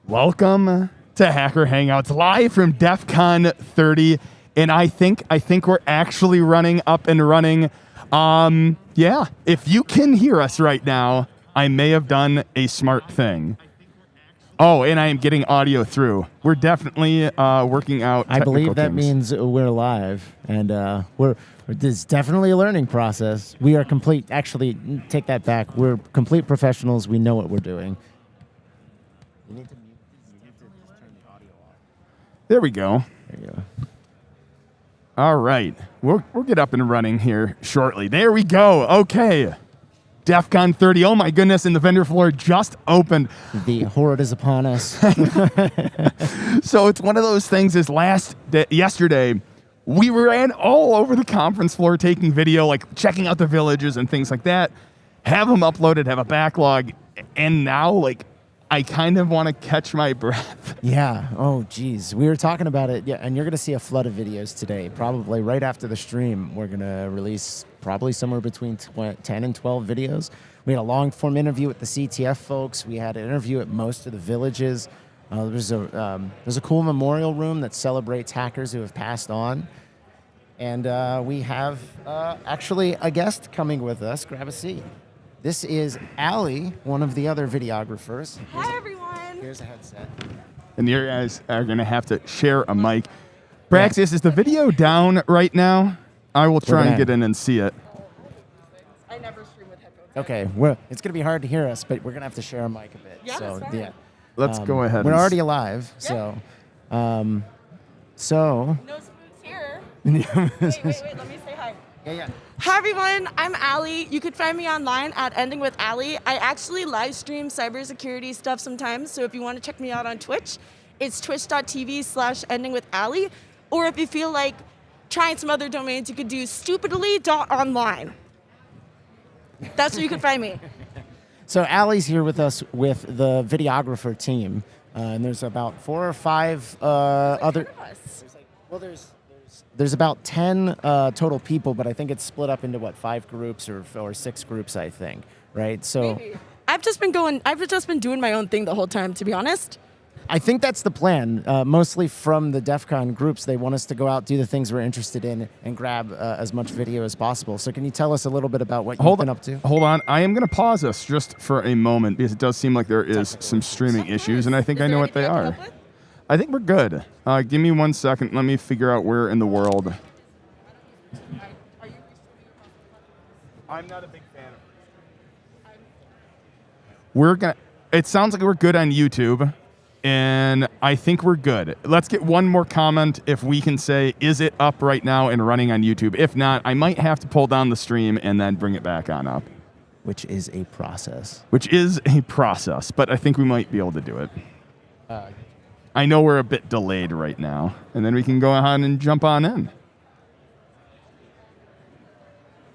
Welcome to Hacker Hangouts, live from Defcon 30, and I think we're actually running up and running. Yeah, if you can hear us right now, I may have done a smart thing. Oh, and I am getting audio through. We're definitely working out technical I believe that kinks. means we're live, and it's definitely a learning process. We are complete. Actually, take that back. We're complete professionals. We know what we're doing. You need to just turn the audio off. There we go. There you go. All right, we'll get up and running here shortly. There we go. Okay. Defcon 30. Oh my goodness, and the vendor floor just opened. The horde is upon us. So it's one of those things yesterday, we ran all over the conference floor taking video, like checking out the villages and things like that, have them uploaded, have a backlog, and now like I kind of want to catch my breath. Yeah. Oh, geez. We were talking about it. Yeah, and you're going to see a flood of videos today. Probably right after the stream, we're going to release probably somewhere between 10 and 12 videos. We had a long-form interview with the CTF folks. We had an interview at most of the villages. There's a cool memorial room that celebrates hackers who have passed on. And we have actually a guest coming with us. Grab a seat. This is Allie, one of the other videographers. Hi, everyone. Here's a headset. And you guys are going to have to share a mic. Praxis, is the video down right now? I will try and get in and see it. I never stream with headphones. Okay, well, it's going to be hard to hear us, but we're going to have to share a mic a bit. Yeah, so, that's fine. yeah. Let's go ahead. We're and already alive, so. No spooks here. wait, let me say hi. Yeah. Hi, everyone. I'm Allie. You could find me online at Ending with Allie. I actually live stream cybersecurity stuff sometimes, so if you want to check me out on Twitch, it's twitch.tv/endingwithallie. Or if you feel like trying some other domains, you could do stupidly.online. That's where you can find me. So Allie's here with us with the videographer team, and there's about 4 or 5 other. There's about 10 total people, but I think it's split up into 5 groups or 6 groups, I think, right? So Maybe. I've just been doing my own thing the whole time, to be honest. I think that's the plan. Mostly from the DEF CON groups, they want us to go out, do the things we're interested in, and grab as much video as possible. So can you tell us a little bit about what you've been up to? Hold on. I am going to pause us just for a moment because it does seem like there is some streaming issues, and I think I know what they are. I think we're good. Give me 1 second. Let me figure out where in the world. I'm not a big fan of it sounds like we're good on YouTube, and I think we're good. Let's get one more comment if we can say, is it up right now and running on YouTube? If not, I might have to pull down the stream and then bring it back on up. Which is a process. But I think we might be able to do it. I know we're a bit delayed right now, and then we can go ahead and jump on in.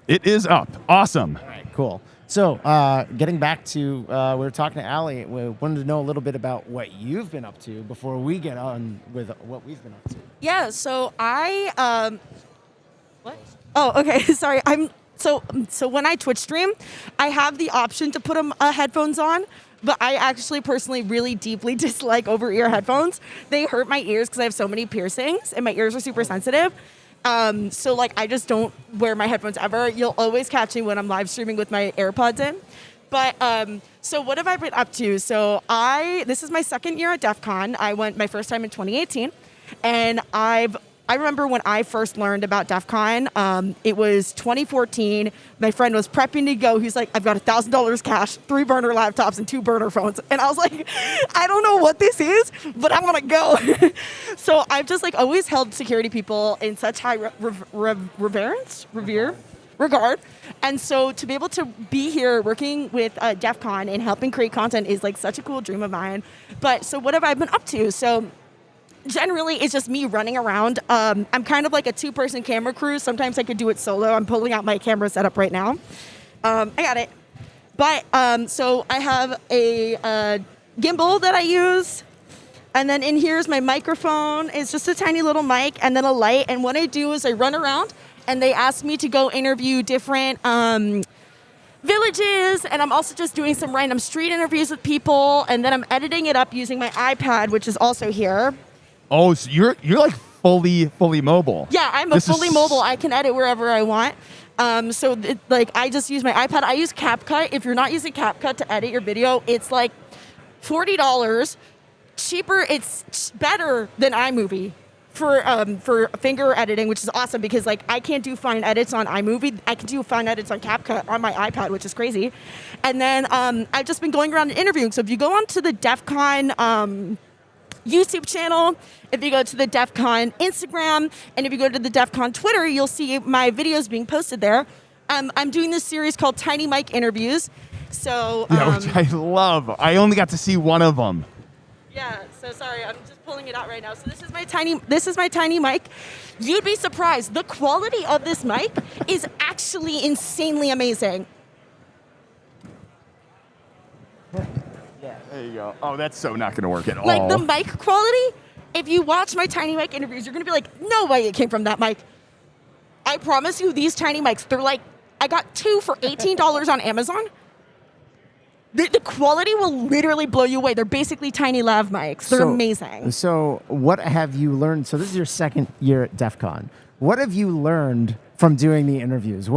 It is up. Awesome. All right, cool. So getting back to, we were talking to Allie. We wanted to know a little bit about what you've been up to before we get on with what we've been up to. Yeah, so I, what? Oh, okay, sorry. So when I Twitch stream, I have the option to put headphones on, but I actually personally really deeply dislike over-ear headphones. They hurt my ears because I have so many piercings, and my ears are super sensitive. So like I just don't wear my headphones ever. You'll always catch me when I'm live streaming with my AirPods in. But so what have I been up to? So this is my second year at DEF CON. I went my first time in 2018, and I remember when I first learned about DEF CON, it was 2014. My friend was prepping to go. He's like, I've got $1,000 cash, 3 burner laptops, and 2 burner phones. And I was like, I don't know what this is, but I want to go. So I've just like always held security people in such high regard. And so to be able to be here working with DEF CON and helping create content is like such a cool dream of mine. But so what have I been up to? So generally, it's just me running around. I'm kind of like a 2-person camera crew. Sometimes I could do it solo. I'm pulling out my camera setup right now. I got it. But so I have a gimbal that I use. And then in here is my microphone. It's just a tiny little mic and then a light. And what I do is I run around and they ask me to go interview different villages, and I'm also just doing some random street interviews with people, and then I'm editing it up using my iPad, which is also here. Oh, so you're like fully mobile. Yeah, I'm fully mobile. I can edit wherever I want. I just use my iPad. I use CapCut. If you're not using CapCut to edit your video, it's like $40 cheaper. It's better than iMovie for finger editing, which is awesome because like I can't do fine edits on iMovie. I can do fine edits on CapCut on my iPad, which is crazy. And then I've just been going around and interviewing. So if you go onto the Defcon YouTube channel, if you go to the Defcon Instagram, and if you go to the Defcon Twitter, you'll see my videos being posted there. I'm doing this series called Tiny Mic Interviews. So which I love. I only got to see one of them. Yeah, so sorry, I'm just pulling it out right now. So this is my tiny mic. You'd be surprised. The quality of this mic is actually insanely amazing. There you go. Oh, that's so not going to work at all. Like the mic quality, if you watch my tiny mic interviews, you're going to be like, no way it came from that mic. I promise you, these tiny mics, they're like, I got 2 for $18 on Amazon. The quality will literally blow you away. They're basically tiny lav mics. They're amazing. So what have you learned? So this is your second year at DEF CON. What have you learned from doing the interviews?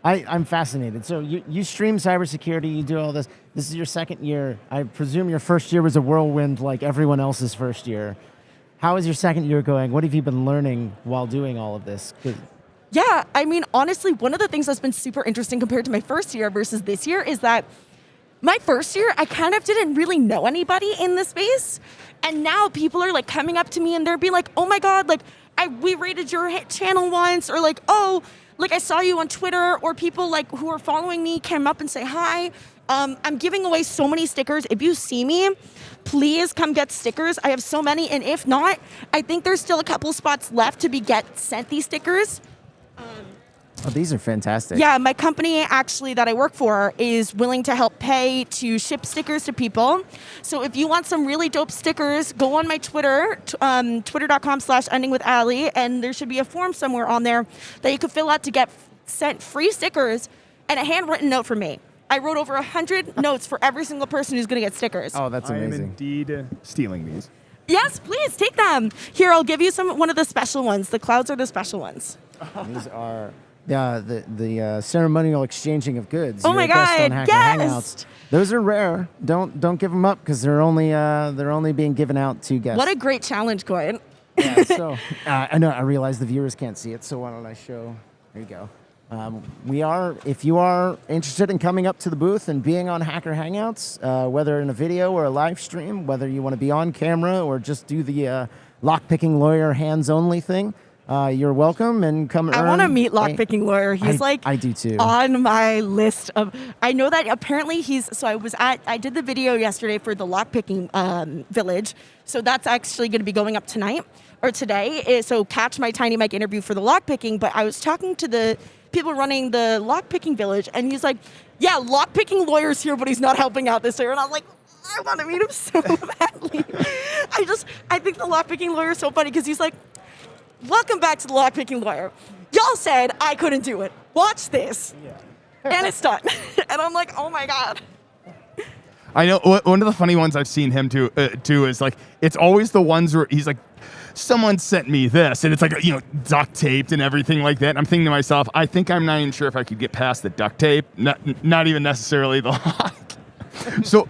I'm fascinated. So you stream cybersecurity, you do all this. This is your second year. I presume your first year was a whirlwind like everyone else's first year. How is your second year going? What have you been learning while doing all of this? Yeah, I mean, honestly, one of the things that's been super interesting compared to my first year versus this year is that my first year, I kind of didn't really know anybody in the space. And now people are like coming up to me and they're being like, oh my God, like we rated your channel once, or like, oh, like I saw you on Twitter, or people like who are following me came up and say hi. I'm giving away so many stickers. If you see me, please come get stickers. I have so many. And if not, I think there's still a couple spots left to be sent these stickers. Oh, these are fantastic. Yeah, my company actually that I work for is willing to help pay to ship stickers to people. So if you want some really dope stickers, go on my Twitter, twitter.com/endingwithally, and there should be a form somewhere on there that you could fill out to get sent free stickers and a handwritten note from me. I wrote over 100 notes for every single person who's going to get stickers. Oh, that's amazing. I am indeed stealing these. Yes, please take them. Here, I'll give you one of the special ones. The clouds are the special ones. These are the ceremonial exchanging of goods. Oh my God! Hacker Yes. Hangouts. Those are rare. Don't give them up because they're only being given out to guests. What a great challenge, Gordon. Yeah, so I know. I realize the viewers can't see it, so why don't I show? There you go. If you are interested in coming up to the booth and being on Hacker Hangouts, whether in a video or a live stream, whether you want to be on camera or just do the lockpicking lawyer hands-only thing, you're welcome and come. I want to meet lockpicking lawyer. He's I do too. On my list of. I know that apparently he's. So I did the video yesterday for the lockpicking village. So that's actually going to be going up tonight or today. So catch my tiny mic interview for the lockpicking. But I was talking to the people running the lockpicking village, and he's like, "Yeah, lockpicking lawyer's here, but he's not helping out this year." And I was like, I want to meet him so badly. I think the lockpicking lawyer is so funny because he's like, welcome back to the lockpicking lawyer. Y'all said I couldn't do it. Watch this. Yeah. And it's done. And I'm like, oh my God. I know one of the funny ones I've seen him do is like, it's always the ones where he's like, someone sent me this, and it's like, duct taped and everything like that. And I'm thinking to myself, I think I'm not even sure if I could get past the duct tape, not even necessarily the lock. So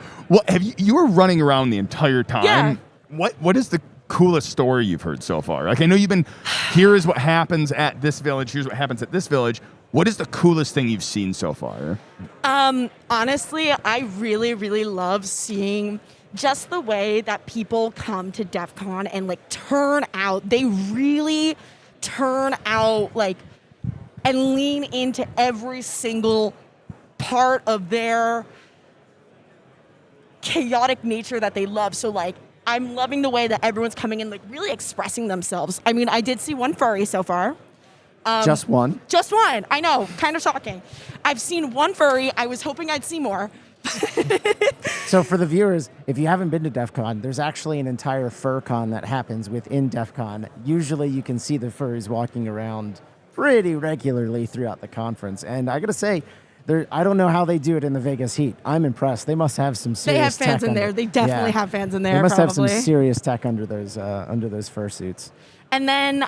you were running around the entire time. Yeah. What is the coolest story you've heard so far? Like, I know you've been, here is what happens at this village, here's what happens at this village. What is the coolest thing you've seen so far? Honestly, I really, really love seeing just the way that people come to DEF CON and like turn out. They really turn out like and lean into every single part of their chaotic nature that they love. So like, I'm loving the way that everyone's coming in, like really expressing themselves. I mean, I did see one furry so far. Just one? Just one. I know. Kind of shocking. I've seen one furry. I was hoping I'd see more. So for the viewers, if you haven't been to DEF CON, there's actually an entire fur con that happens within DEF CON. Usually you can see the furries walking around pretty regularly throughout the conference. And I got to say, I don't know how they do it in the Vegas heat. I'm impressed. They must have some serious They have fans tech in there. under- They definitely Yeah. have fans in there. They must have probably. some serious tech under those fursuits. And then,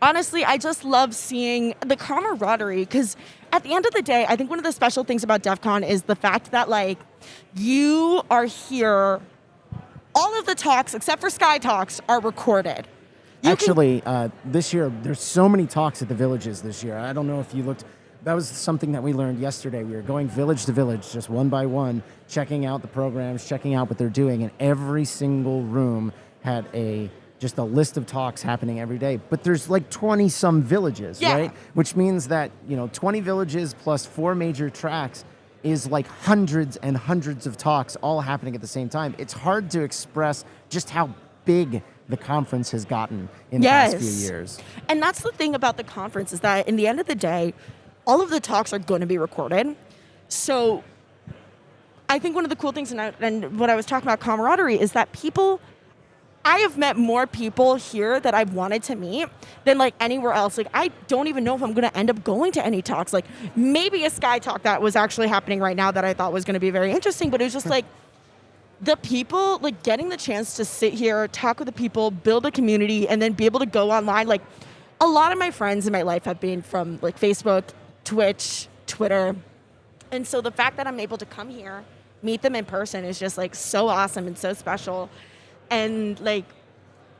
honestly, I just love seeing the camaraderie because at the end of the day, I think one of the special things about DEF CON is the fact that, like, you are here. All of the talks, except for Sky Talks, are recorded. Actually, this year, there's so many talks at the villages this year. I don't know if you looked. That was something that we learned yesterday. We were going village to village, just one by one, checking out the programs, checking out what they're doing, and every single room had just a list of talks happening every day. But there's like 20 some villages, Yeah. right? Which means that 20 villages plus 4 major tracks is like hundreds and hundreds of talks all happening at the same time. It's hard to express just how big the conference has gotten in the past few years. And that's the thing about the conference is that in the end of the day, all of the talks are going to be recorded. So I think one of the cool things, and what I was talking about camaraderie, is that I have met more people here that I've wanted to meet than like anywhere else. Like I don't even know if I'm going to end up going to any talks. Like maybe a Sky Talk that was actually happening right now that I thought was going to be very interesting, but it was just like the people, like getting the chance to sit here, talk with the people, build a community, and then be able to go online. Like a lot of my friends in my life have been from like Facebook, Twitch, Twitter. And so the fact that I'm able to come here, meet them in person is just like so awesome and so special. And like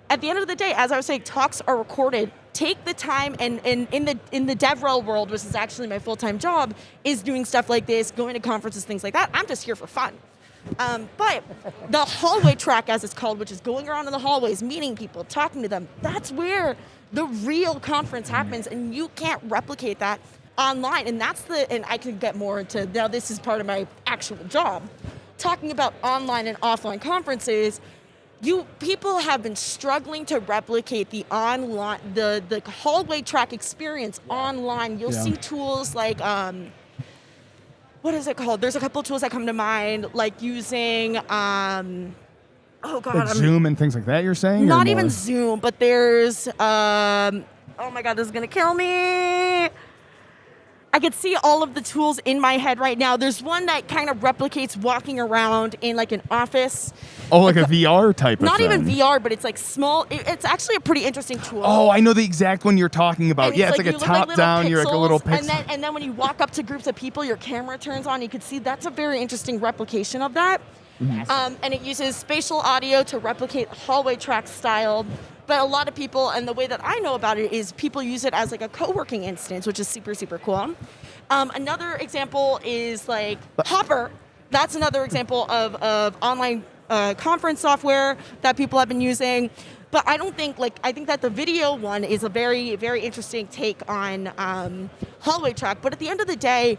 at the end of the day, as I was saying, talks are recorded. Take the time and in the DevRel world, which is actually my full-time job, is doing stuff like this, going to conferences, things like that. I'm just here for fun. But the hallway track, as it's called, which is going around in the hallways, meeting people, talking to them, that's where the real conference happens, and you can't replicate that online. And and I can get more into, now this is part of my actual job, talking about online and offline conferences. People have been struggling to replicate the online, the hallway track experience online. You'll see tools like, what is it called? There's a couple of tools that come to mind, like using, Like Zoom and things like that, you're saying? Not or even more? Zoom, but there's, oh my God, this is going to kill me. I could see all of the tools in my head right now. There's one that kind of replicates walking around in like an office. Oh, like a VR type of Not thing. even VR, but it's like small. It's actually a pretty interesting tool. Oh, I know the exact one you're talking about. And Yeah, it's like a you look like little top-down. You're like a little pixels, pixel. and then when you walk up to groups of people, your camera turns on. You can see that's a very interesting replication of that. And it uses spatial audio to replicate hallway track style. But a lot of people, and the way that I know about it is people use it as like a co-working instance, which is super, super cool. Another example is like Hopper. That's another example of online conference software that people have been using. But I don't think, I think that the video one is a very, very interesting take on hallway track. But at the end of the day,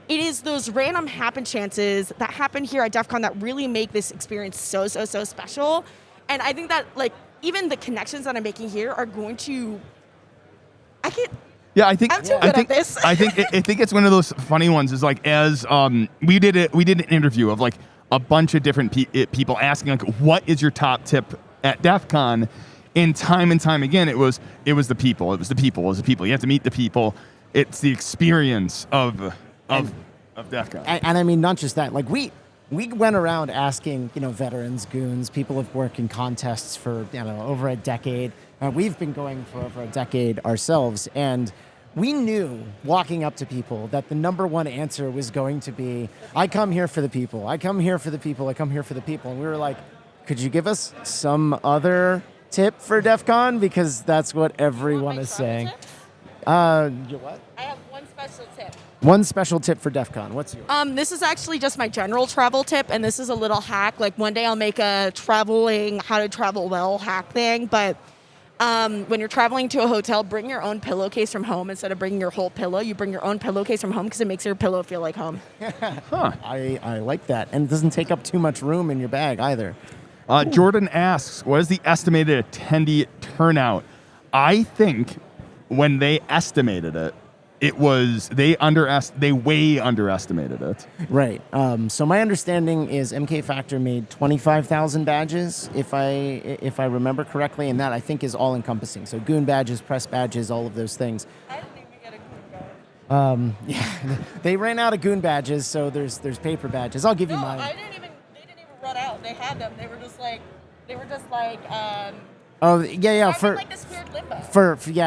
it is those random happen chances that happen here at DEF CON that really make this experience so, so, so special. And I think that, even the connections that I'm making here are going to, Yeah, I think I'm too good at this. I think it's one of those funny ones. Is like as we did an interview of like a bunch of different people asking like, what is your top tip at DEF CON? And time again, it was the people. It was the people. You have to meet the people. It's the experience of DEF CON. And I mean, not just that. Like we went around asking, veterans, goons, people who've worked in contests for over a decade. We've been going for over a decade ourselves, and we knew walking up to people that the number one answer was going to be, "I come here for the people. I come here for the people. I come here for the people." And we were like, "Could you give us some other tip for DEF CON? Because that's what everyone is saying." What? I have one special tip. One special tip for DEF CON. What's yours? This is actually just my general travel tip, and this is a little hack. Like one day I'll make a how to travel well hack thing, but when you're traveling to a hotel, bring your own pillowcase from home instead of bringing your whole pillow. You bring your own pillowcase from home because it makes your pillow feel like home. Huh. I like that. And it doesn't take up too much room in your bag either. Jordan asks, what is the estimated attendee turnout? I think when they estimated it, they way underestimated it. Right. So my understanding is MK Factor made 25,000 badges, if I remember correctly, and that I think is all encompassing. So goon badges, press badges, all of those things. I didn't even get a goon badge. Yeah, they ran out of goon badges, so there's paper badges. I'll give you mine. They didn't even run out. They had them. They were just like. Oh yeah, for like this weird limbo.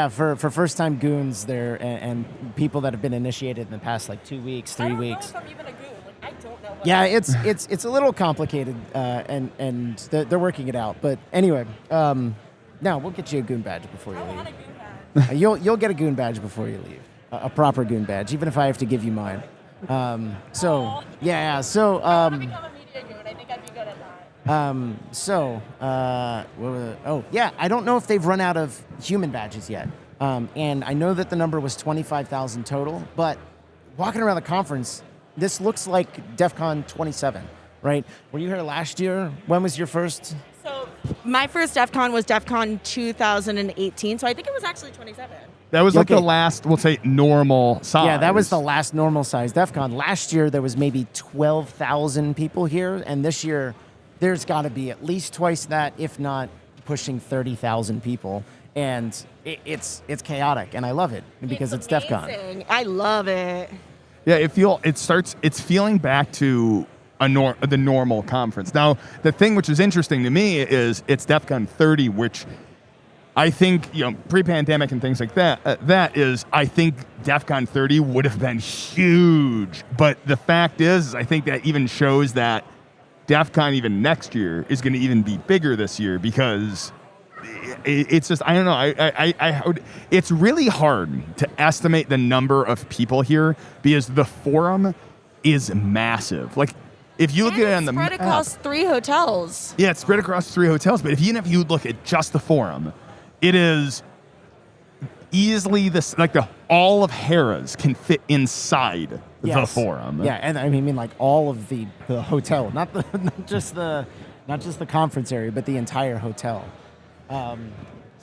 For first time goons there and people that have been initiated in the past like 2 weeks, 3 weeks. I don't know if I'm even a goon. Like I don't know. Yeah, it's a little complicated, and they're working it out. But anyway, now we'll get you a goon badge before you I leave. want a goon badge. You'll get a goon badge before you leave, a proper goon badge, even if I have to give you mine. So Aw. yeah, so I want to become a media goon. I think I'd be good at that. I don't know if they've run out of human badges yet. And I know that the number was 25,000 total, but walking around the conference, this looks like Defcon 27, right? Were you here last year? When was your first? So my first DEFCON was DEFCON 2018, so I think it was actually 27. That was like Okay. the last, we'll say, normal size. Yeah, that was the last normal size DEFCON. Last year, there was maybe 12,000 people here, and this year, there's got to be at least twice that, if not pushing 30,000 people. And it's chaotic, and I love it because it's DEFCON. amazing. I love it. Yeah, it's feeling back to the normal conference. Now, the thing which is interesting to me is it's DEFCON 30, which I think, pre-pandemic and things like that, I think DEFCON 30 would have been huge. But the fact is, I think that even shows that DEFCON even next year is going to even be bigger this year because it's just, I don't know. It's really hard to estimate the number of people here because the forum is massive. Like, if you look at it on the spread map, across 3 hotels. yeah, it's spread across 3 hotels. But even if you look at just the forum, it is easily all of Harrah's can fit inside the Yes. forum. Yeah, and I mean like all of the hotel, not just the conference area, but the entire hotel. So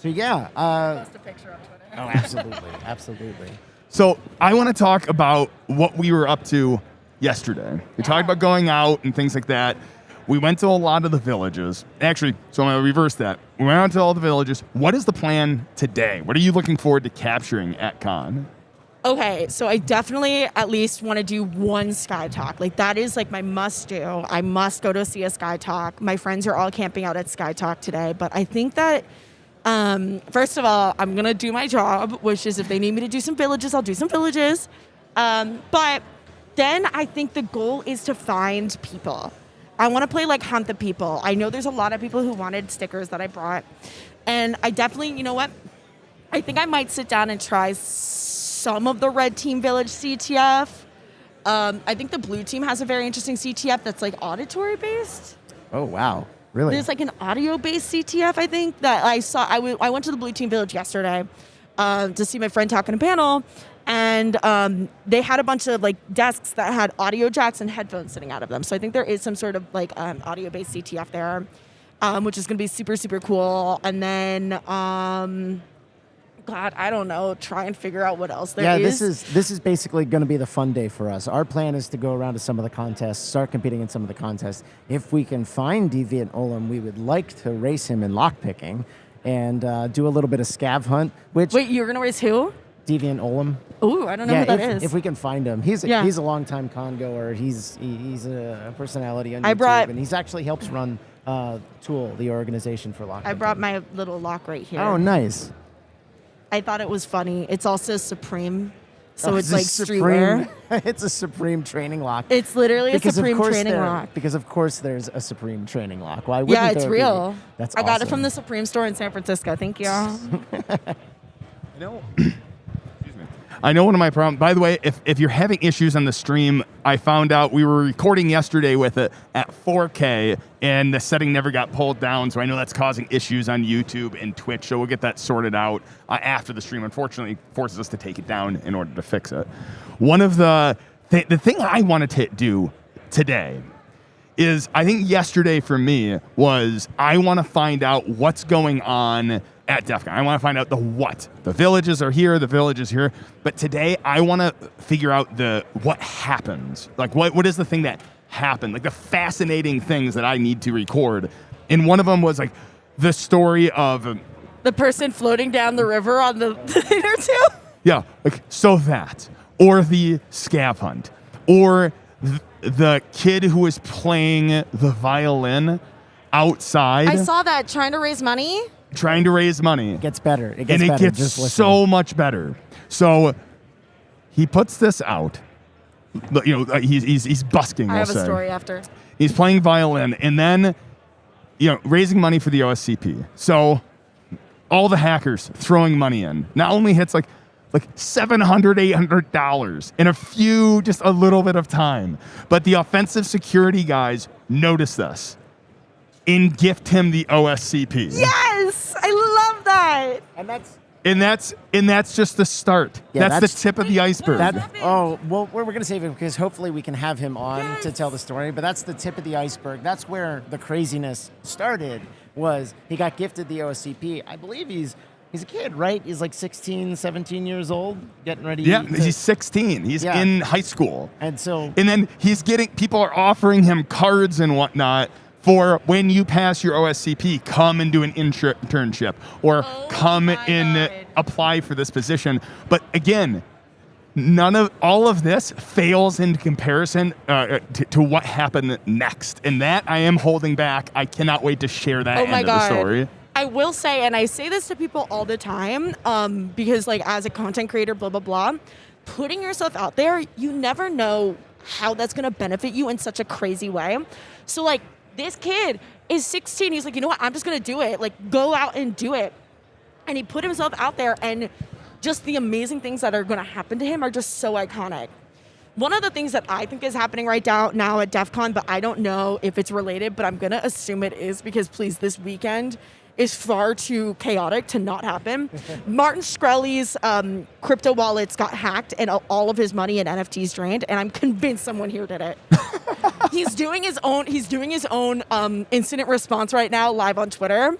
yeah. Post a picture on Twitter. Oh, absolutely, absolutely. So I want to talk about what we were up to yesterday. We talked about going out and things like that. We went to a lot of the villages. Actually, so I'm going to reverse that. We went out to all the villages. What is the plan today? What are you looking forward to capturing at Con? Okay, so I definitely at least want to do one Sky Talk. Like that is like my must do. I must go to see a Sky Talk. My friends are all camping out at Sky Talk today, but I think that first of all, I'm gonna do my job, which is if they need me to do some villages, I'll do some villages. But then I think the goal is to find people. I want to play like Hunt the People. I know there's a lot of people who wanted stickers that I brought, and I definitely, you know what? I think I might sit down and try some of the Red Team Village CTF. I think the Blue Team has a very interesting CTF that's like auditory based. Oh wow, really? There's like an audio based CTF, I think, that I saw. I went to the Blue Team Village yesterday to see my friend talk on a panel, and they had a bunch of like desks that had audio jacks and headphones sitting out of them. So I think there is some sort of like audio based CTF there, which is going to be super, super cool. And then God, I don't know. Try and figure out what else there is. Yeah, this is basically going to be the fun day for us. Our plan is to go around to some of the contests, start competing in some of the contests. If we can find Deviant Olam, we would like to race him in lockpicking and do a little bit of scav hunt. Which Wait, you're gonna race who? Deviant Olam. Ooh, I don't know who that is. If we can find him, he's Yeah. a longtime con goer. He's a personality on YouTube, I brought- and he's actually helps run Tool, the organization for lockpicking. I brought my little lock right here. Oh, nice. I thought it was funny. It's also Supreme, so Oh, it's like streetwear. It's a Supreme training lock. It's literally a Supreme training there- lock. Because of course there's a Supreme training lock. Why wouldn't Yeah, it's there be? real. That's I got it awesome. from the Supreme store in San Francisco. Thank you. I know one of my problems. By the way, if you're having issues on the stream, I found out we were recording yesterday with it at 4K, and the setting never got pulled down. So I know that's causing issues on YouTube and Twitch. So we'll get that sorted out after the stream. Unfortunately, it forces us to take it down in order to fix it. One of the thing I wanted to do today is, I think yesterday for me was, I want to find out what's going on at DEFCON. I want to find out the what. The villages are here, the village is here. But today I want to figure out what happens. Like what is the thing that happened? Like the fascinating things that I need to record. And one of them was like the story of The person floating down the river on the thing or two. yeah, like so that. or the scav hunt, or the kid who was playing the violin outside. I saw that trying to raise money. It gets better. It gets and it better. gets Just listen. so much better. So he puts this out. You know, he's busking. I we'll have say. a story after. He's playing violin, and then, you know, raising money for the OSCP. So all the hackers throwing money in. Not only hits like $700, $800 in just a little bit of time, but the offensive security guys notice this and gift him the OSCP. Yes, I love that. And that's just the start. Yeah, that's the tip of the iceberg. Well, we're going to save it because hopefully we can have him on to tell the story. But that's the tip of the iceberg. That's where the craziness started. Was he got gifted the OSCP? I believe he's a kid, right? He's like 16, 17 years old, getting ready. Yeah, he's 16. He's in high school. And then people are offering him cards and whatnot for when you pass your OSCP, come and do an internship or come and apply for this position. But again, all of this fails in comparison to what happened next. And that I am holding back. I cannot wait to share that end of the story. I will say, and I say this to people all the time, because like as a content creator, blah, blah, blah, putting yourself out there, you never know how that's going to benefit you in such a crazy way. So like this kid is 16. He's like, you know what? I'm just going to do it. Like go out and do it. And he put himself out there, and just the amazing things that are going to happen to him are just so iconic. One of the things that I think is happening right now at Defcon, but I don't know if it's related, but I'm going to assume it is because please, this weekend is far too chaotic to not happen. Martin Shkreli's crypto wallets got hacked and all of his money and NFTs drained, and I'm convinced someone here did it. He's doing his own incident response right now live on Twitter,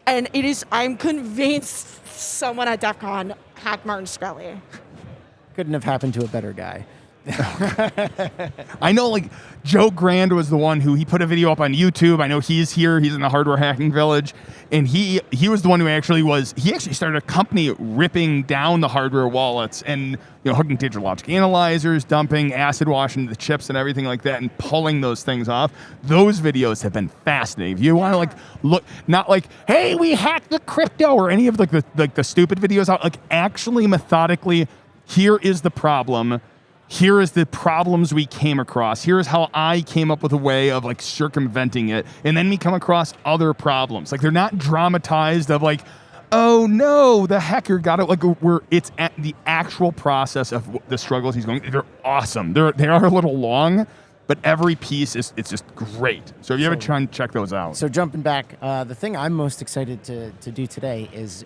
and I'm convinced someone at Defcon hacked Martin Shkreli. couldn't have happened to a better guy. I know, like, Joe Grand was the one who he put a video up on YouTube. I know he's here. He's in the Hardware Hacking Village. And he was the one who actually started a company ripping down the hardware wallets and, you know, hooking digital logic analyzers, dumping acid wash into the chips and everything like that and pulling those things off. Those videos have been fascinating. If you want to, like, look, not like, hey, we hacked the crypto or any of the stupid videos out, like, actually methodically, here is the problem. Here is the problems we came across. Here's how I came up with a way of, like, circumventing it. And then we come across other problems. Like, they're not dramatized of, like, oh no, the hacker got it. Like, it's at the actual process of the struggles he's going. They're awesome. They are a little long, but every piece it's just great. So if you ever try and check those out. So jumping back, the thing I'm most excited to do today is,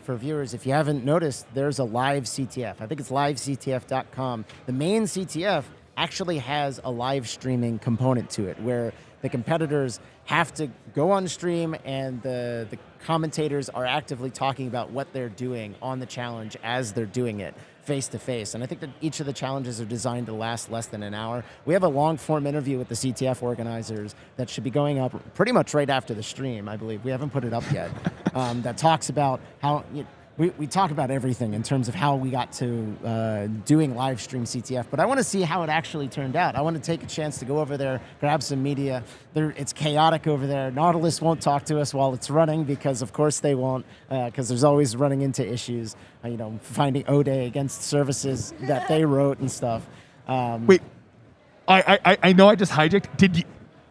for viewers, if you haven't noticed, there's a live CTF. I think it's livectf.com. The main CTF actually has a live streaming component to it where the competitors have to go on stream and the commentators are actively talking about what they're doing on the challenge as they're doing it face to face. And I think that each of the challenges are designed to last less than an hour. We have a long form interview with the CTF organizers that should be going up pretty much right after the stream, I believe. We haven't put it up yet. That talks about how we talk about everything in terms of how we got to doing live stream CTF, but I want to see how it actually turned out. I want to take a chance to go over there, grab some media. It's chaotic over there. Nautilus won't talk to us while it's running because, of course, they won't, because there's always running into issues, finding Ode against services that they wrote and stuff. Wait, I know I just hijacked. Did you?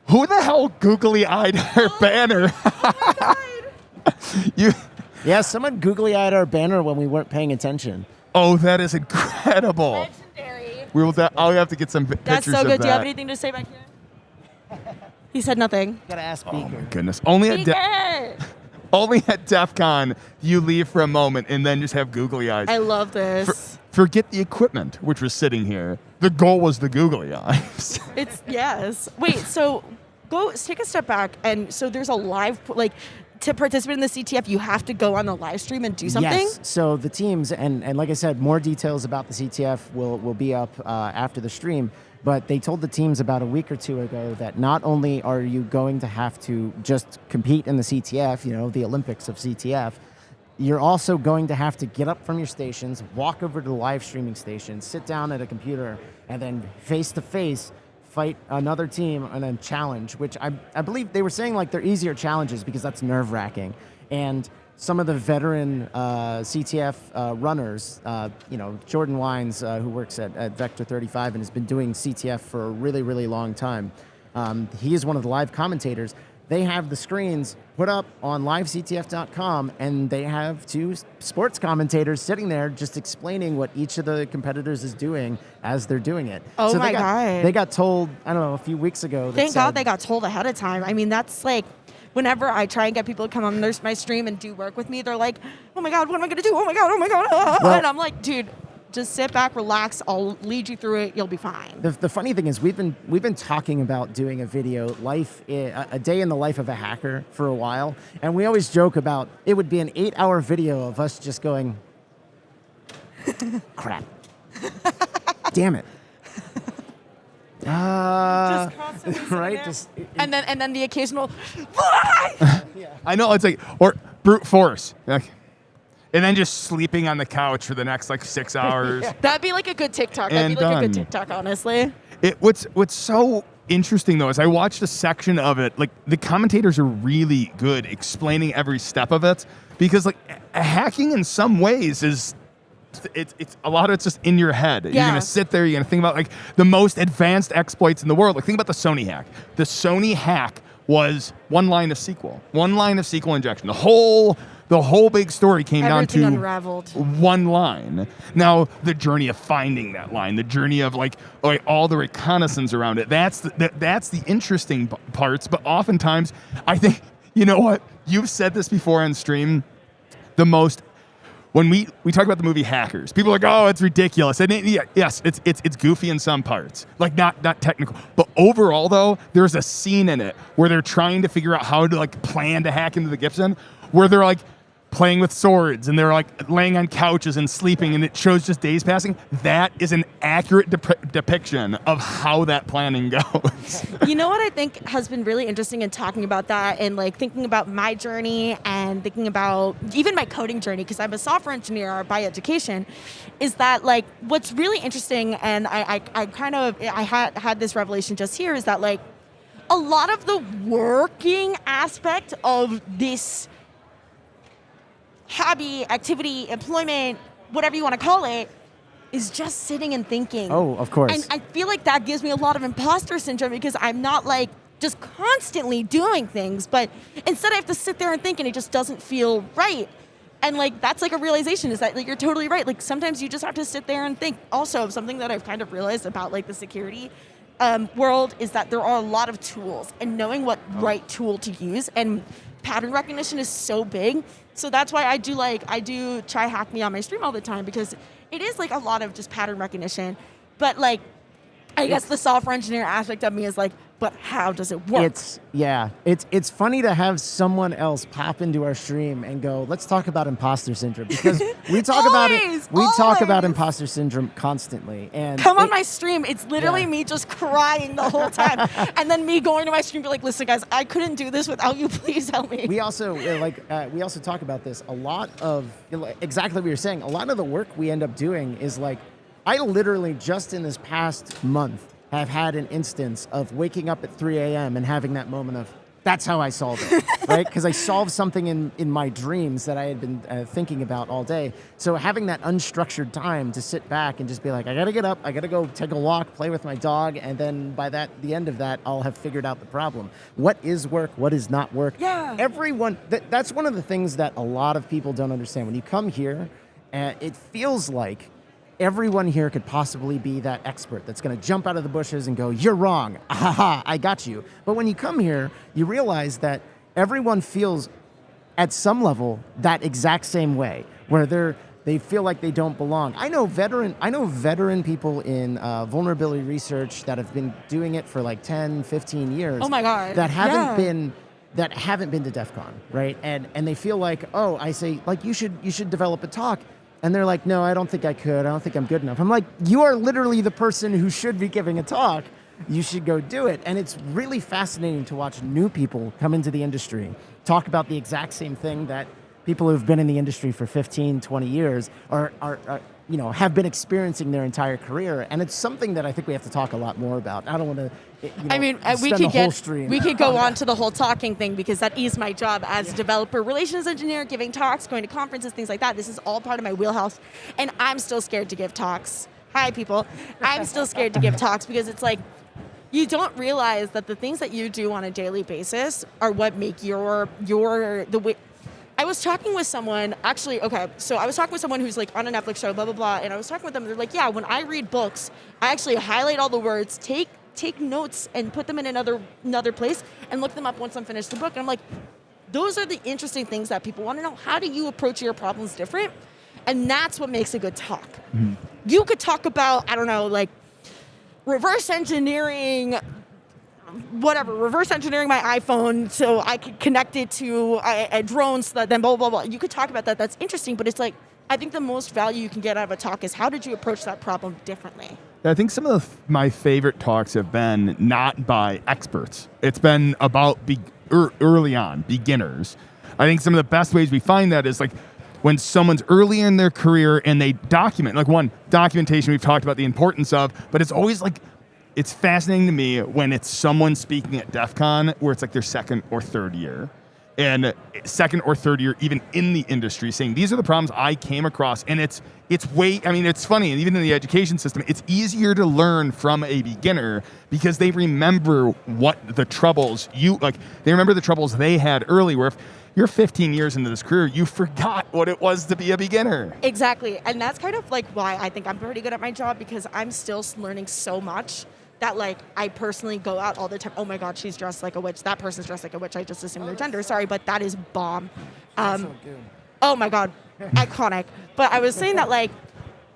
Who the hell googly-eyed our banner? Oh my God. Yeah, someone googly-eyed our banner when we weren't paying attention. Oh, that is incredible. Legendary. I'll have to get some pictures of that. That's so good. Do you have anything to say back here? He said nothing. Gotta ask Oh Beaker. my goodness. Only at DEF CON you leave for a moment and then just have googly eyes. I love this. Forget the equipment, which was sitting here. The goal was the googly eyes. Yes. Wait, so take a step back. And so there's a live, like, to participate in the CTF, you have to go on the live stream and do something? Yes. So the teams, and like I said, more details about the CTF will be up after the stream. But they told the teams about a week or two ago that not only are you going to have to just compete in the CTF, the Olympics of CTF, you're also going to have to get up from your stations, walk over to the live streaming station, sit down at a computer, and then face-to-face fight another team and then challenge, which I believe they were saying like they're easier challenges because that's nerve-wracking. And some of the veteran CTF runners, Jordan Wines, who works at Vector 35 and has been doing CTF for a really, really long time, he is one of the live commentators. They have the screens put up on livectf.com, and they have two sports commentators sitting there just explaining what each of the competitors is doing as they're doing it. Oh, so my God. They got told, I don't know, a few weeks ago. Thank God they got told ahead of time. I mean, that's like, whenever I try and get people to come on my stream and do work with me, they're like, oh my God, what am I going to do? Oh my God. Well, and I'm like, dude, just sit back, relax. I'll lead you through it. You'll be fine. The funny thing is we've been talking about doing a video, a day in the life of a hacker for a while. And we always joke about it would be an 8-hour video of us just going, crap. Damn it. Just constantly right? and then the occasional I know, it's like, or brute force. Like, and then just sleeping on the couch for the next like 6 hours. That'd be like a good TikTok. That'd be like a good TikTok, honestly. What's so interesting though is I watched a section of it. Like the commentators are really good explaining every step of it, because like hacking in some ways is it's a lot of it's just in your head. Yeah. You're gonna sit there. You're gonna think about like the most advanced exploits in the world. Like think about the Sony hack. The Sony hack was one line of SQL injection. The whole big story came Everything down to unraveled. one line. Now, the journey of finding that line, the journey of like all the reconnaissance around it, that's the interesting parts. But oftentimes, I think, you know what? You've said this before on stream. When we talk about the movie Hackers, people are like, oh, it's ridiculous. And yes, it's goofy in some parts, like not technical. But overall, though, there's a scene in it where they're trying to figure out how to like plan to hack into the Gibson, where they're like playing with swords and they're like laying on couches and sleeping, and it shows just days passing. That is an accurate depiction of how that planning goes. You know what I think has been really interesting in talking about that and like thinking about my journey and thinking about even my coding journey, because I'm a software engineer by education, is that like what's really interesting, and I had this revelation just here, is that like a lot of the working aspect of this hobby, activity, employment, whatever you want to call it, is just sitting and thinking. Oh, of course. And I feel like that gives me a lot of imposter syndrome, because I'm not like just constantly doing things, but instead I have to sit there and think, and it just doesn't feel right. And like that's like a realization, is that like you're totally right. Like sometimes you just have to sit there and think. Also, something that I've kind of realized about like the security world is that there are a lot of tools, and knowing what right tool to use, and pattern recognition is so big. So that's why I do try hack me on my stream all the time, because it is like a lot of just pattern recognition. But like, I guess the software engineer aspect of me is like, but how does it work? It's funny to have someone else pop into our stream and go, let's talk about imposter syndrome, because we talk about it. We talk about imposter syndrome constantly. And come on my stream. It's literally me just crying the whole time, and then me going to my stream, be like, listen, guys, I couldn't do this without you. Please help me. We also we also talk about this a lot of exactly what you're saying. A lot of the work we end up doing is like, I literally just in this past month have had an instance of waking up at 3 a.m. and having that moment of, that's how I solved it, right? Because I solved something in my dreams that I had been thinking about all day. So having that unstructured time to sit back and just be like, I gotta get up, I gotta go take a walk, play with my dog, and then by the end of that, I'll have figured out the problem. What is work? What is not work? Yeah. Everyone, that's one of the things that a lot of people don't understand. When you come here, it feels like everyone here could possibly be that expert that's going to jump out of the bushes and go, you're wrong. Aha, I got you. But when you come here, you realize that everyone feels at some level that exact same way, where they feel like they don't belong. I know veteran people in vulnerability research that have been doing it for like 10, 15 years. Oh my God. That haven't been to DEFCON, right? And they feel like, oh, I say, like, you should develop a talk. And they're like, no, I don't think I could. I don't think I'm good enough. I'm like, you are literally the person who should be giving a talk. You should go do it. And it's really fascinating to watch new people come into the industry, talk about the exact same thing that people who've been in the industry for 15, 20 years are have been experiencing their entire career, and it's something that I think we have to talk a lot more about. I don't want to. We could go on to the whole talking thing, because that is my job as a developer relations engineer, giving talks, going to conferences, things like that. This is all part of my wheelhouse, and I'm still scared to give talks. Hi, people. I'm still scared to give talks because it's like, you don't realize that the things that you do on a daily basis are what make the way. I was talking with someone, I was talking with someone who's like on a Netflix show, blah, blah, blah, and I was talking with them, they're like, yeah, when I read books, I actually highlight all the words, take notes and put them in another place and look them up once I'm finished the book. And I'm like, those are the interesting things that people want to know. How do you approach your problems different? And that's what makes a good talk. Mm-hmm. You could talk about, I don't know, like reverse engineering my iPhone so I could connect it to a drone so that then blah, blah, blah. You could talk about that. That's interesting. But it's like, I think the most value you can get out of a talk is how did you approach that problem differently? I think some of my favorite talks have been not by experts. It's been about early on, beginners. I think some of the best ways we find that is like when someone's early in their career and they document, like one, documentation we've talked about the importance of, but it's always like, it's fascinating to me when it's someone speaking at Defcon where it's like their second or third year. And second or third year, even in the industry, saying these are the problems I came across. And it's funny, and even in the education system, it's easier to learn from a beginner because they remember what the troubles they remember the troubles they had early, where if you're 15 years into this career, you forgot what it was to be a beginner. Exactly. And that's kind of like why I think I'm pretty good at my job, because I'm still learning so much that like I personally go out all the time. Oh my God, she's dressed like a witch. That person's dressed like a witch. I just assumed their gender. Sorry, but that is bomb. Oh my God, iconic. But I was saying that like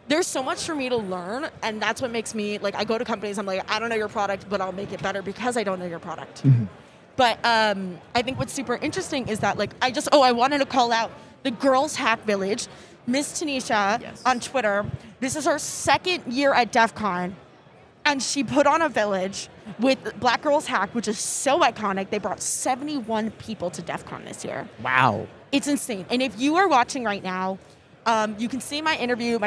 there's so much for me to learn, and that's what makes me like, I go to companies, I'm like, I don't know your product, but I'll make it better because I don't know your product. Mm-hmm. But I think what's super interesting is that like I wanted to call out the Girls Hack Village, Miss Tanisha on Twitter. This is her second year at DEF CON. And she put on a village with Black Girls Hack, which is so iconic. They brought 71 people to DEF CON this year. Wow. It's insane. And if you are watching right now, you can see my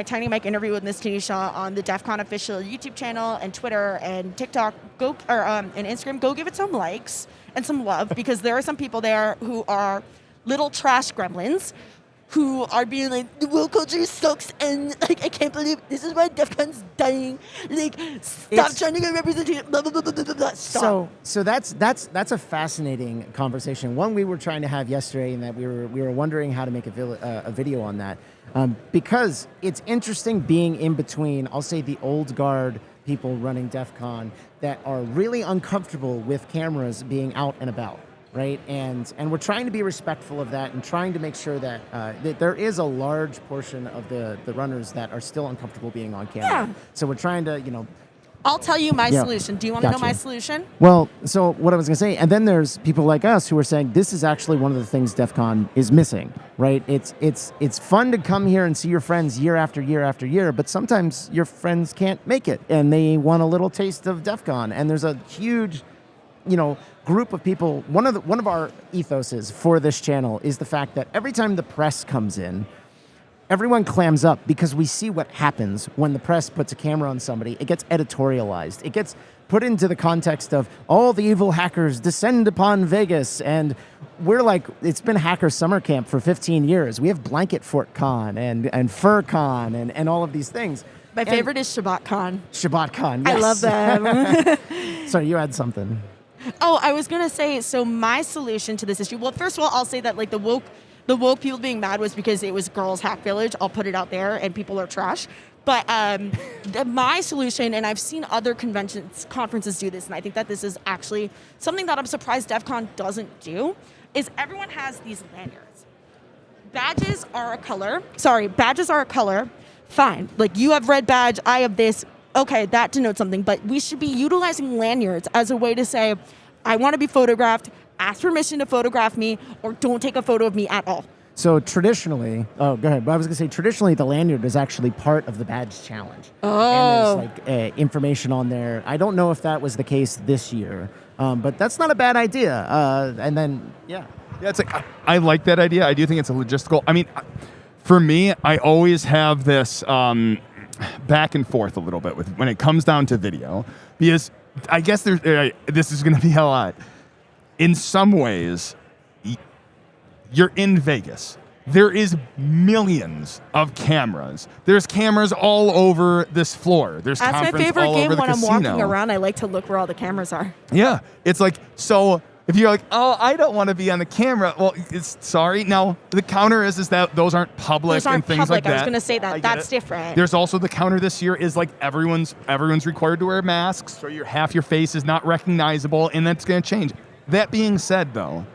Tiny Mic interview with Miss Tanisha on the DEF CON official YouTube channel and Twitter and TikTok. And Instagram. Go give it some likes and some love, because there are some people there who are little trash gremlins who are being like, the world culture sucks, and like I can't believe this is why DEF CON's dying. Like, stop trying to get representation. Blah blah blah blah blah blah. Stop. So that's a fascinating conversation. One we were trying to have yesterday, and that we were wondering how to make a video on that, because it's interesting being in between. I'll say the old guard people running DEF CON that are really uncomfortable with cameras being out and about. Right, and we're trying to be respectful of that, and trying to make sure that that there is a large portion of the runners that are still uncomfortable being on camera. Yeah. So we're trying to, I'll tell you my solution. Do you want to know my solution? Well, so what I was going to say, and then there's people like us who are saying this is actually one of the things DEF CON is missing. Right, it's fun to come here and see your friends year after year after year, but sometimes your friends can't make it, and they want a little taste of DEF CON, and there's a huge group of people. One of our ethoses for this channel is the fact that every time the press comes in, everyone clams up, because we see what happens when the press puts a camera on somebody. It gets editorialized. It gets put into the context of all the evil hackers descend upon Vegas, and we're like, it's been hacker summer camp for 15 years. We have Blanket Fort Con and Fur Con and all of these things. My favorite is Shabbat Con. Shabbat Con, yes. I love them. Sorry, you had something. Oh, I was going to say, so my solution to this issue, well, first of all, I'll say that like the woke people being mad was because it was Girls Hack Village. I'll put it out there, and people are trash. But my solution, and I've seen other conferences do this, and I think that this is actually something that I'm surprised DEF CON doesn't do, is everyone has these lanyards. Badges are a color. Fine. Like, you have red badge, I have this. Okay, that denotes something, but we should be utilizing lanyards as a way to say, I want to be photographed, ask permission to photograph me, or don't take a photo of me at all. So traditionally, go ahead. But I was going to say, traditionally, the lanyard is actually part of the badge challenge. Oh. And there's like information on there. I don't know if that was the case this year, but that's not a bad idea. And then, yeah. Yeah, it's like I like that idea. I do think it's a logistical. I mean, for me, I always have this back and forth a little bit with when it comes down to video, because I guess this is going to be a lot. In some ways, you're in Vegas. There is millions of cameras. There's cameras all over this floor. There's That's my conference favorite all game over the when I'm casino. walking around. I like to look where all the cameras are. Yeah, it's like, so if you're like, oh, I don't want to be on the camera, well, it's sorry. Now, the counter is that those aren't public Those aren't and things public. like that. I was going to say that. I get That's it. different. There's also the counter this year is like everyone's required to wear masks, so half your face is not recognizable, and that's going to change. That being said, though,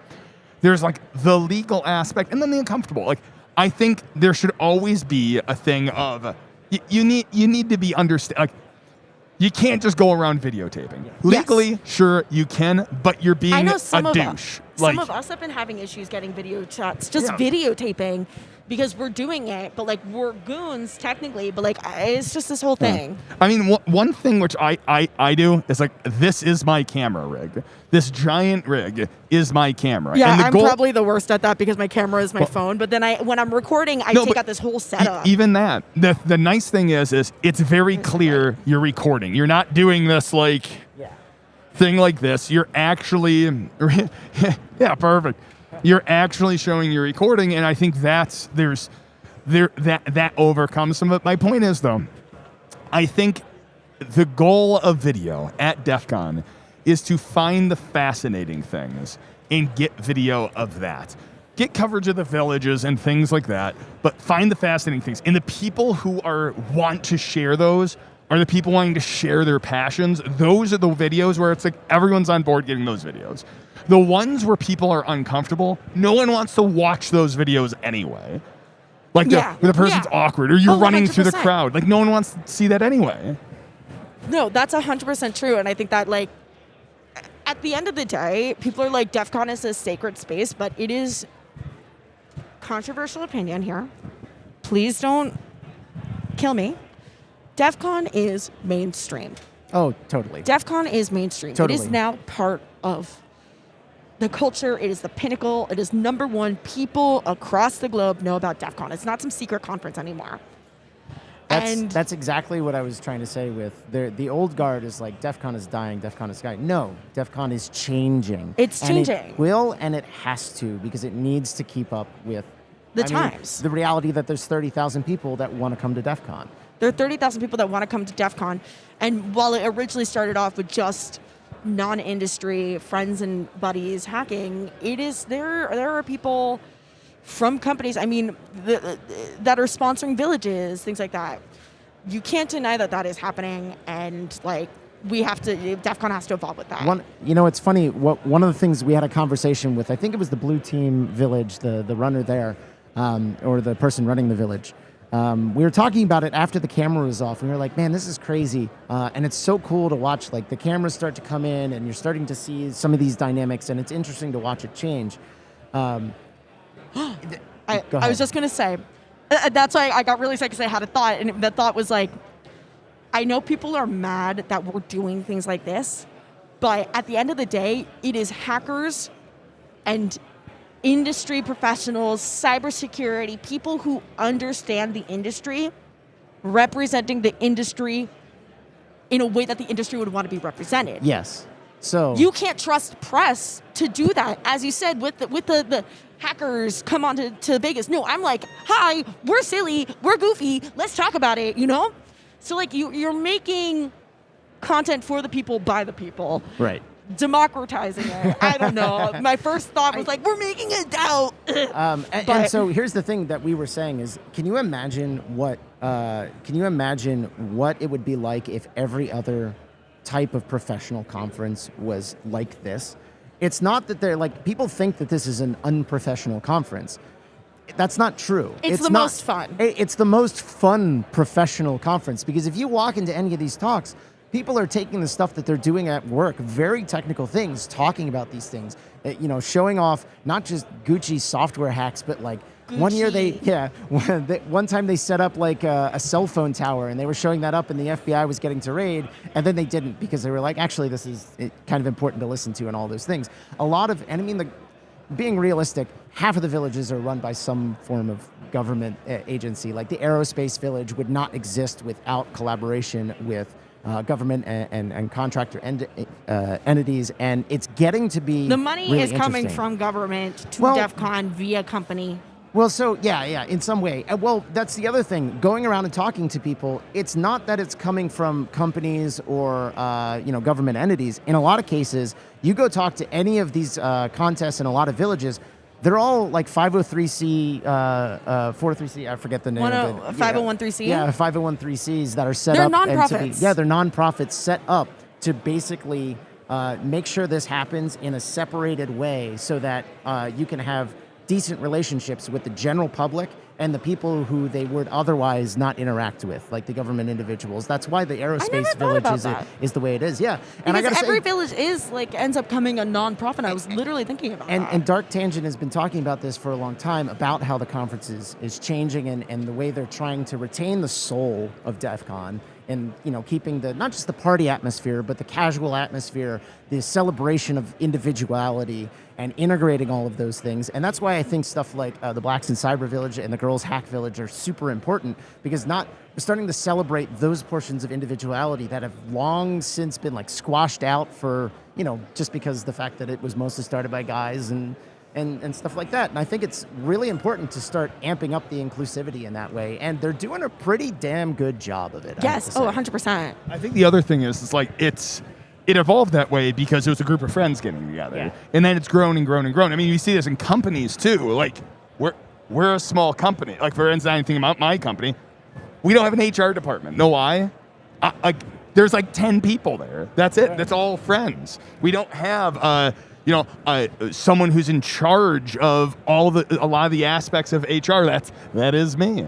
there's like the legal aspect and then the uncomfortable. Like, I think there should always be a thing of you need to be understand. Like, you can't just go around videotaping. Yes. Legally, sure you can, but you're being I know a douche. Some of us have been having issues getting video shots, just Yeah. videotaping, because we're doing it, but like we're goons technically, but like it's just this whole thing. I mean, one thing which I do is like, this is my camera rig. This giant rig is my camera. Yeah, and the I'm goal, probably the worst at that because my camera is my phone. But then when I'm recording, I take but out this whole setup. Even that. The nice thing is it's very clear you're recording. You're not doing this like thing like this. You're actually yeah, perfect. You're actually showing your recording, and I think that overcomes some of it. My point is, though, I think the goal of video at DEF CON is to find the fascinating things and get video of that. Get coverage of the villages and things like that, but find the fascinating things. And the people who want to share those are the people wanting to share their passions. Those are the videos where it's like everyone's on board getting those videos. The ones where people are uncomfortable, no one wants to watch those videos anyway. Like the person's awkward, or you're running through the 100%. crowd. Like, no one wants to see that anyway. No, that's 100% true. And I think that, like, at the end of the day, people are like, DEF CON is a sacred space, but it is controversial opinion here. Please don't kill me. DEF CON is mainstream. Oh, totally. DEF CON is mainstream. Totally. It is now part of the culture. It is the pinnacle. It is #1. People across the globe know about DEF CON. It's not some secret conference anymore. That's exactly what I was trying to say with the old guard is like, DEF CON is dying, DEF CON is dying. No, DEF CON is changing. It's And changing. it will, and it has to, because it needs to keep up with The I mean, times. the reality that there's 30,000 people that want to come to DEF CON. There are 30,000 people that want to come to DEF CON. And while it originally started off with just non-industry friends and buddies hacking, there are people from companies, I mean, that are sponsoring villages, things like that. You can't deny that is happening, and like DEF CON has to evolve with that. It's funny. One of the things we had a conversation with, I think it was the Blue Team Village, the runner there, or the person running the village. We were talking about it after the camera was off, and we were like, man, this is crazy. And it's so cool to watch, like, the cameras start to come in, and you're starting to see some of these dynamics, and it's interesting to watch it change. I was just going to say, that's why I got really excited, because I had a thought, and the thought was like, I know people are mad that we're doing things like this, but at the end of the day, it is hackers and industry professionals, cybersecurity, people who understand the industry, representing the industry in a way that the industry would want to be represented. Yes. So You can't trust press to do that, as you said, with the hackers come on to Vegas. No, I'm like, hi, we're silly, we're goofy, let's talk about it, you know? So like you're making content for the people by the people. right. Democratizing it. I don't know. My first thought was like, we're making it out. And so here's the thing that we were saying is, can you imagine what it would be like if every other type of professional conference was like this? It's not that they're like, people think that this is an unprofessional conference. That's not true. It's the not- most fun. It's the most fun professional conference, because if you walk into any of these talks, people are taking the stuff that they're doing at work, very technical things, talking about these things, showing off not just Gucci software hacks, but like one year one time they set up like a cell phone tower, and they were showing that up, and the FBI was getting to raid, and then they didn't, because they were like, actually, this is kind of important to listen to, and all those things. being realistic, half of the villages are run by some form of government agency. Like the aerospace village would not exist without collaboration with government and contractor entities, and it's getting to be The money really is coming interesting. from government to Well- Defcon via company. Well, so yeah, in some way. Well, that's the other thing. Going around and talking to people, it's not that it's coming from companies or government entities. In a lot of cases, you go talk to any of these contests in a lot of villages, they're all like 503c, 403c. I forget the name of it. 501(c)(3)? Yeah, 501(c)(3)s that are set They're up. nonprofits. They're nonprofits set up to basically make sure this happens in a separated way, so that you can have decent relationships with the general public and the people who they would otherwise not interact with, like the government individuals. That's why the aerospace village is the way it is. Yeah, and I Because gotta every say, village ends up coming a non-profit. I was literally thinking about that. and Dark Tangent has been talking about this for a long time, about how the conference is changing and the way they're trying to retain the soul of DEF CON, and keeping the not just the party atmosphere, but the casual atmosphere, the celebration of individuality, and integrating all of those things. And that's why I think stuff like the Blacks in Cyber Village and the Girls Hack Village are super important, because we're starting to celebrate those portions of individuality that have long since been like squashed out for, just because the fact that it was mostly started by guys and stuff like that. And I think it's really important to start amping up the inclusivity in that way. And they're doing a pretty damn good job of it. Yes, 100%. I think the other thing is like it evolved that way because it was a group of friends getting together. Yeah. And then it's grown and grown and grown. I mean, you see this in companies too. Like we're a small company. Like for instance, anything about my company, we don't have an HR department. Know why? There's like 10 people there. That's it. That's all friends. We don't have someone who's in charge of a lot of the aspects of HR. That is me.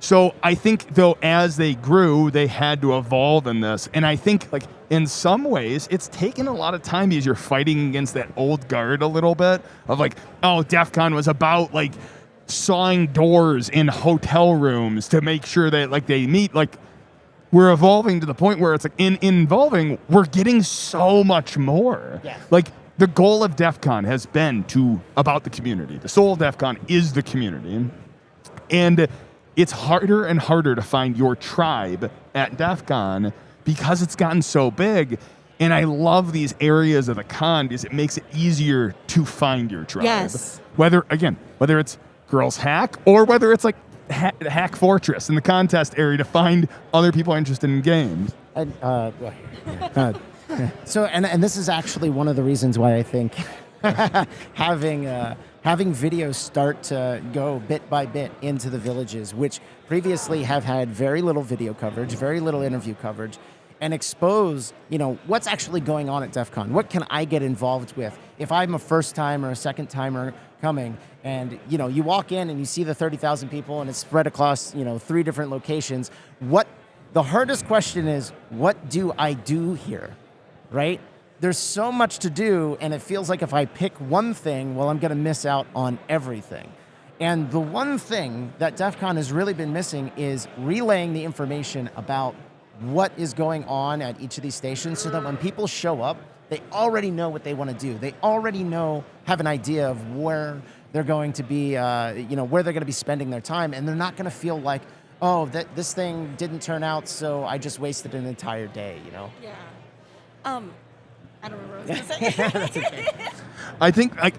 So I think, though, as they grew, they had to evolve in this. And I think, like, in some ways, it's taken a lot of time because you're fighting against that old guard a little bit of, like, oh, DEF CON was about, like, sawing doors in hotel rooms to make sure that, like, they meet. Like, we're evolving to the point where it's, like, in evolving, we're getting so much more. Yeah. Like, the goal of DEF CON has been about the community. The soul of DEF CON is the community. And it's harder and harder to find your tribe at DEF CON because it's gotten so big. And I love these areas of the con because it makes it easier to find your tribe. Yes. Whether it's Girls Hack or whether it's like Hack Fortress in the contest area to find other people interested in games. And, so, and this is actually one of the reasons why I think having videos start to go bit by bit into the villages, which previously have had very little video coverage, very little interview coverage, and expose, what's actually going on at DEF CON. What can I get involved with if I'm a first time or a second timer coming, and you walk in and you see the 30,000 people and it's spread across 3 different locations. The hardest question is, what do I do here, right? There's so much to do, and it feels like if I pick one thing, well, I'm going to miss out on everything. And the one thing that DEF CON has really been missing is relaying the information about what is going on at each of these stations, so that when people show up, they already know what they want to do. They already have an idea of where they're going to be, where they're going to be spending their time, and they're not going to feel like, oh, this thing didn't turn out, so I just wasted an entire day, Yeah. I don't remember what I was going to say. That's okay. I think I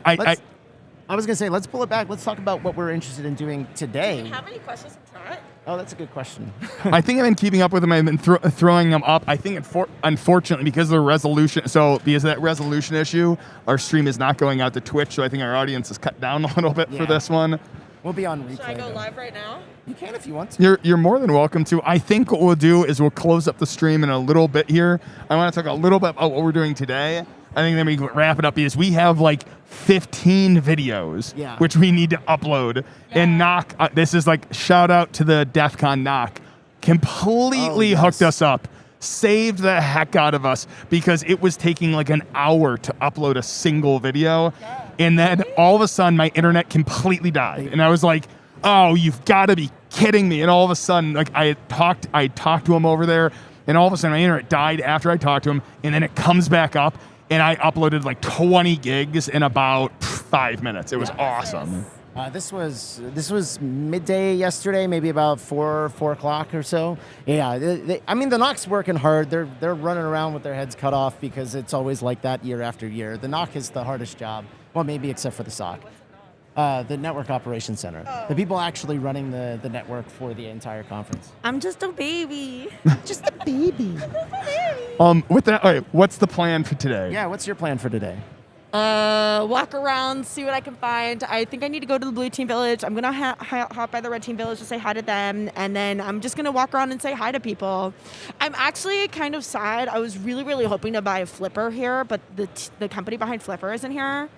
was going to say, let's pull it back. Let's talk about what we're interested in doing today. Do you have any questions from chat? Oh, that's a good question. I think I've been keeping up with them. I've been throwing them up. I think, unfortunately, because of the resolution, because of that resolution issue, our stream is not going out to Twitch, so I think our audience is cut down a little bit for this one. We'll be on replay. Should I go though. live right now? You can if you want to. You're more than welcome to. I think what we'll do is we'll close up the stream in a little bit here. I want to talk a little bit about what we're doing today. I think then we can wrap it up because we have like 15 videos, which we need to upload. And Knock, this is like shout out to the DEF CON Knock, completely hooked us up, saved the heck out of us because it was taking like an hour to upload a single video. And then all of a sudden my internet completely died. And I was like, oh, you've got to be kidding me. And all of a sudden, like I talked to him over there, and all of a sudden my internet died after I talked to him, and then it comes back up. And I uploaded like 20 gigs in about 5 minutes. It was awesome. This was midday yesterday, maybe about 4 o'clock or so. Yeah, I mean the NOC's working hard. They're running around with their heads cut off because it's always like that year after year. The NOC is the hardest job. Well, maybe except for the SOC. The Network Operations Center. Oh. The people actually running the network for the entire conference. I'm just a baby. Just a baby. With that, all right, what's the plan for today? Yeah, what's your plan for today? Walk around, see what I can find. I think I need to go to the Blue Team Village. I'm gonna hop by the Red Team Village to say hi to them, and then I'm just gonna walk around and say hi to people. I'm actually kind of sad. I was really, really hoping to buy a flipper here, but the company behind Flipper isn't here.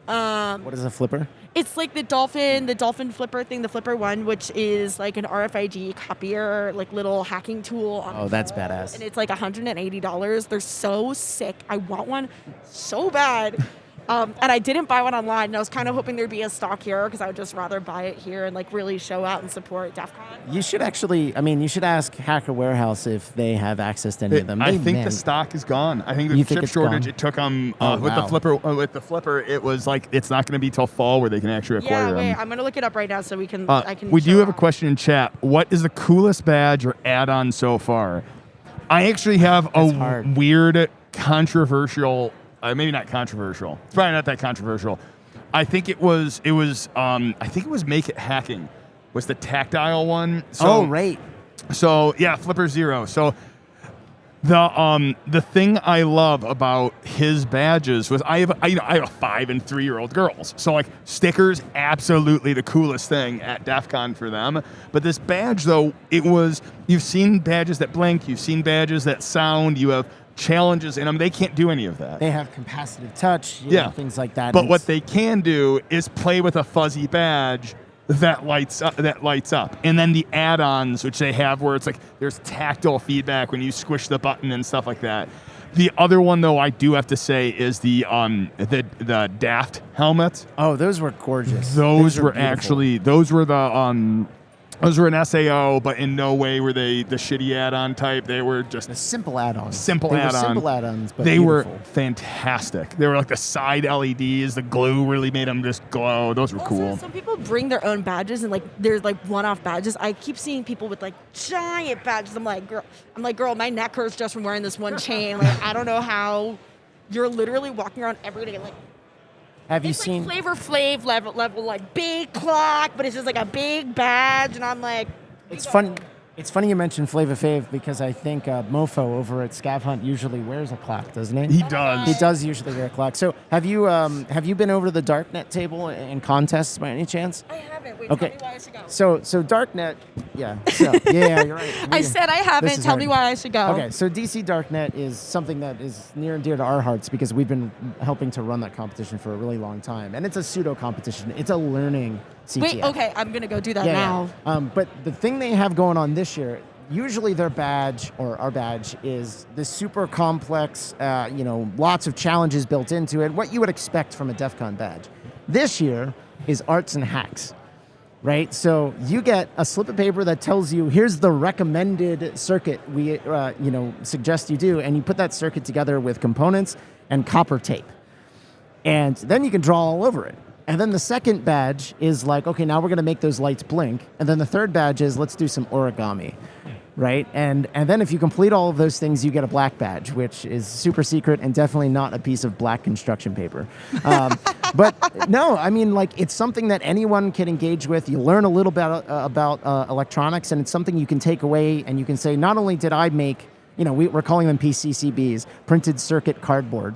What is a flipper? It's like the dolphin flipper thing, the Flipper One, which is like an RFID copier, like little hacking tool. Oh, that's badass. And it's like $180. They're so sick. I want one so bad. And I didn't buy one online, and I was kind of hoping there'd be a stock here because I would just rather buy it here and like really show out and support DEF CON. You should actually, you should ask Hacker Warehouse if they have access to any of them. I think the stock is gone. I think the chip shortage, it took them, with the flipper, it was like, it's not going to be till fall where they can actually acquire them. Yeah, wait, I'm going to look it up right now so we can, We do have a question in chat. What is the coolest badge or add-on so far? I actually have a weird, controversial, maybe not controversial. It's probably not that controversial. I think it was Make It Hacking was the tactile one. So, right. So yeah, Flipper Zero. So the thing I love about his badges was I have a 5 and 3 year old girls. So like stickers, absolutely the coolest thing at DEF CON for them. But this badge though, you've seen badges that blink, you've seen badges that sound, you have challenges in them. They can't do any of that. They have capacitive touch, you know, things like that. But what they can do is play with a fuzzy badge that lights up. And then the add-ons, which they have where it's like there's tactile feedback when you squish the button and stuff like that. The other one though I do have to say is the Daft helmets. Oh, those were gorgeous. Those were an SAO, but in no way were they the shitty add-on type. They were just a simple add-on. Simple add-ons, but they beautiful. were fantastic. They were like the side LEDs. The glue really made them just glow. Those were cool. Some people bring their own badges, and like there's like one-off badges. I keep seeing people with like giant badges. I'm like, girl, my neck hurts just from wearing this one chain. Like, I don't know how you're literally walking around every day like. Have you seen like Flavor Flav level like big clock, but it's just like a big badge, and I'm like, it's fun. It's funny you mentioned Flavor Flav because I think Mofo over at Scav Hunt usually wears a clock, doesn't he? He does. He does usually wear a clock. So have you been over to the Darknet table in contests by any chance? I haven't. Wait, okay. Tell me why I should go. So Darknet, yeah. So, yeah, you're right. I said I haven't. Tell me why I should go. Okay, so DC Darknet is something that is near and dear to our hearts because we've been helping to run that competition for a really long time. And it's a pseudo competition. It's a learning CTF. Wait, okay, I'm going to go do that now. Yeah. But the thing they have going on this year, usually their badge, or our badge, is this super complex, lots of challenges built into it, what you would expect from a DEF CON badge. This year is arts and hacks, right? So you get a slip of paper that tells you, here's the recommended circuit we suggest you do, and you put that circuit together with components and copper tape. And then you can draw all over it. And then the second badge is like, okay, now we're going to make those lights blink. And then the third badge is, let's do some origami, right? And then if you complete all of those things, you get a black badge, which is super secret and definitely not a piece of black construction paper. But no, I mean, like, it's something that anyone can engage with. You learn a little bit about electronics, and it's something you can take away, and you can say, not only did I make, we're calling them PCCBs, printed circuit cardboard.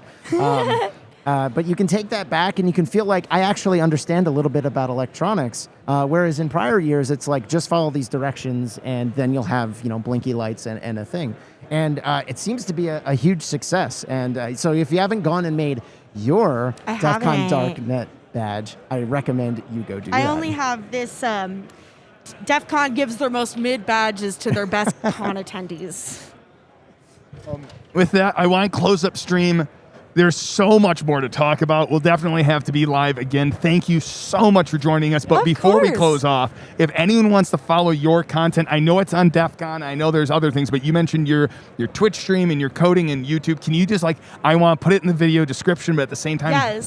But you can take that back and you can feel like I actually understand a little bit about electronics. Whereas in prior years, it's like just follow these directions and then you'll have, blinky lights and a thing. And it seems to be a huge success. And so if you haven't gone and made your Defcon Darknet badge, I recommend you go do that. I only have this, DEF CON gives their most mid badges to their best con attendees. With that, I want to close up stream. There's so much more to talk about. We'll definitely have to be live again. Thank you so much for joining us. But before we close off, if anyone wants to follow your content, I know it's on DEF CON. I know there's other things, but you mentioned your Twitch stream and your coding and YouTube. Can you just I want to put it in the video description, but at the same time,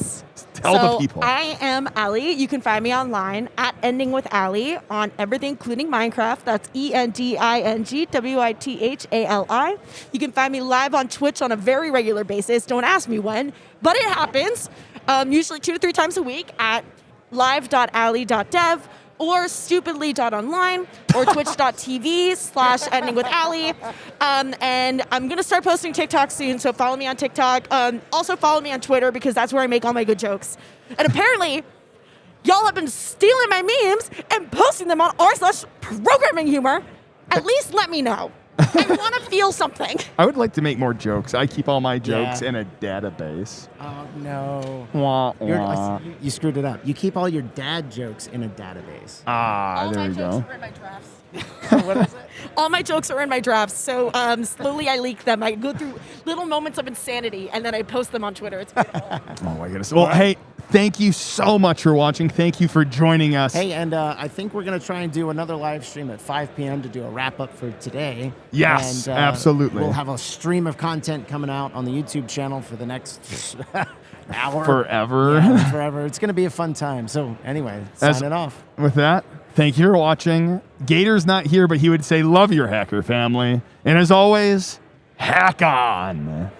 Tell the people. I am Allie. You can find me online at Ending with Allie on everything, including Minecraft. That's ENDINGWITHALI. You can find me live on Twitch on a very regular basis. Don't ask me when, but it happens. Usually 2 to 3 times a week at live.ally.dev or stupidly.online or twitch.tv/endingwithallie. And I'm going to start posting TikTok soon, so follow me on TikTok. Also follow me on Twitter because that's where I make all my good jokes. And apparently, y'all have been stealing my memes and posting them on r/programming humor. At least let me know. I want to feel something. I would like to make more jokes. I keep all my jokes in a database. Oh, no. Wah, wah. You screwed it up. You keep all your dad jokes in a database. All There my we jokes go. are in my drafts. What is it? All my jokes are in my drafts, so slowly I leak them. I go through little moments of insanity, and then I post them on Twitter. It's beautiful. Oh, my goodness. Well, hey, thank you so much for watching. Thank you for joining us. Hey, and I think we're going to try and do another live stream at 5 p.m. to do a wrap-up for today. Yes, and, absolutely. We'll have a stream of content coming out on the YouTube channel for the next hour. Forever. Yeah, forever. It's going to be a fun time. So anyway, signing off. With that, thank you for watching. Gator's not here, but he would say, love your hacker family. And as always, hack on.